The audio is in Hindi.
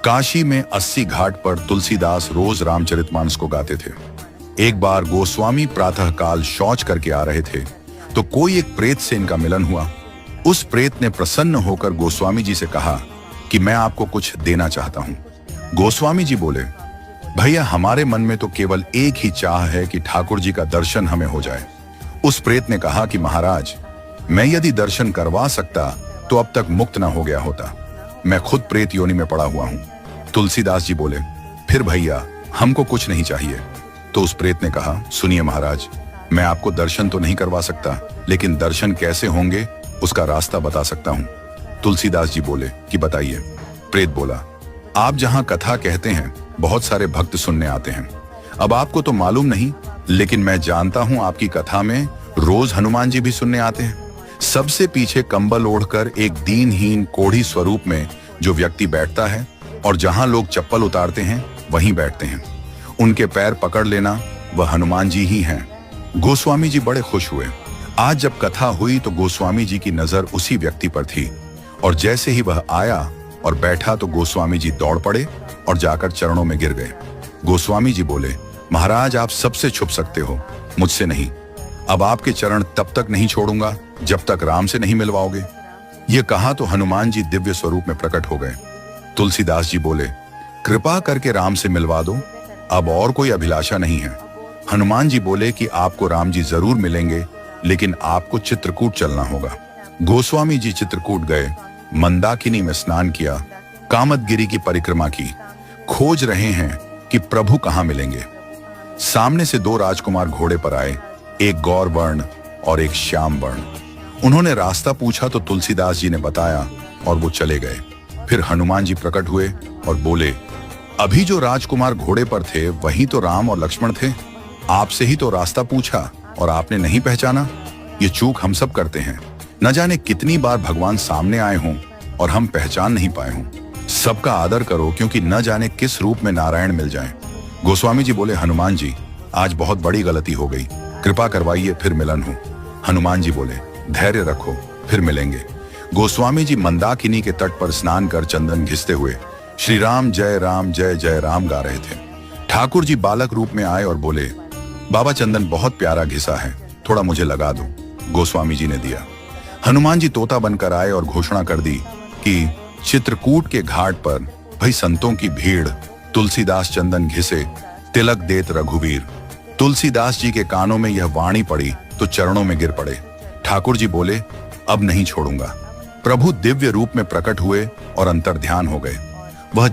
काशी में 80 घाट पर तुलसीदास रोज रामचरितमानस को गाते थे। एक बार गोस्वामी प्रातःकाल शौच करके आ रहे थे तो कोई एक प्रेत से इनका मिलन हुआ। उस प्रेत ने प्रसन्न होकर गोस्वामी जी से कहा कि मैं आपको कुछ देना चाहता हूं। गोस्वामी जी बोले, भैया हमारे मन में तो केवल एक ही चाह है कि ठाकुर जी का दर्शन हमें हो जाए। उस प्रेत ने कहा कि महाराज, मैं यदि दर्शन करवा सकता तो अब तक मुक्त न हो गया होता। मैं खुद प्रेत योनि में पड़ा हुआ हूं। तुलसीदास जी बोले, फिर भैया हमको कुछ नहीं चाहिए। तो उस प्रेत ने कहा, सुनिए महाराज, मैं आपको दर्शन तो नहीं करवा सकता, लेकिन दर्शन कैसे होंगे उसका रास्ता बता सकता हूं। तुलसीदास जी बोले कि बताइए। प्रेत बोला, आप जहां कथा कहते हैं बहुत सारे भक्त सुनने आते हैं। अब आपको तो मालूम नहीं, लेकिन मैं जानता हूं आपकी कथा में रोज हनुमान जी भी सुनने आते हैं। सबसे पीछे कंबल ओढ़कर एक दीनहीन कोढ़ी स्वरूप में जो व्यक्ति बैठता है और जहां लोग चप्पल उतारते हैं वहीं बैठते हैं। उनके पैर पकड़ लेना वह हनुमान जी ही हैं। गोस्वामी जी बड़े खुश हुए। आज जब कथा हुई तो गोस्वामी जी की नजर उसी व्यक्ति पर थी और जैसे ही वह आया और बैठा तो गोस्वामी जी दौड़ पड़े और जाकर चरणों में गिर गए। गोस्वामी जी बोले, महाराज आप सबसे छुप सकते हो, मुझसे नहीं। अब आपके चरण तब तक नहीं छोड़ूंगा जब तक राम से नहीं मिलवाओगे। ये कहा तो हनुमान जी दिव्य स्वरूप में प्रकट हो गए। तुलसीदास जी बोले, कृपा करके राम से मिलवा दो, अब और कोई अभिलाषा नहीं है। हनुमान जी बोले कि आपको राम जी जरूर मिलेंगे, लेकिन आपको चित्रकूट चलना होगा। गोस्वामी जी चित्रकूट गए, मंदाकिनी में स्नान किया, कामदगिरी की परिक्रमा की, खोज रहे हैं कि प्रभु कहां मिलेंगे। सामने से दो राजकुमार घोड़े पर आए, एक गौर वर्ण और एक श्याम वर्ण। उन्होंने रास्ता पूछा तो तुलसीदास जी ने बताया और वो चले गए। फिर हनुमान जी प्रकट हुए और बोले, अभी जो राजकुमार घोड़े पर थे वही तो राम और लक्ष्मण थे। आपसे ही तो रास्ता पूछा और आपने नहीं पहचाना। ये चूक हम सब करते हैं। न जाने कितनी बार भगवान सामने आए हों और हम पहचान नहीं पाए हों। सबका आदर करो, क्योंकि न जाने किस रूप में नारायण मिल जाएं। गोस्वामी जी बोले, हनुमान जी आज बहुत बड़ी गलती हो गई, कृपा करवाइए फिर मिलन हो। हनुमान जी बोले, धैर्य रखो, फिर मिलेंगे। गोस्वामी जी मंदाकिनी के तट पर स्नान कर चंदन घिसते हुए श्री राम जय जय राम गा रहे थे। ठाकुर जी बालक रूप में आए और बोले, बाबा चंदन बहुत प्यारा घिसा है, थोड़ा मुझे लगा दो। गोस्वामी जी ने दिया। हनुमान जी तोता बनकर आए और घोषणा कर दी कि चित्रकूट के घाट पर भाई संतों की भीड़, तुलसीदास चंदन घिसे, तिलक देत रघुवीर। तुलसीदास जी के कानों में यह वाणी पड़ी तो चरणों में गिर पड़े। ठाकुर जी बोले, अब नहीं छोड़ूंगा। प्रभु दिव्य रूप में प्रकट हुए और अंतर्ध्यान हो गए। वह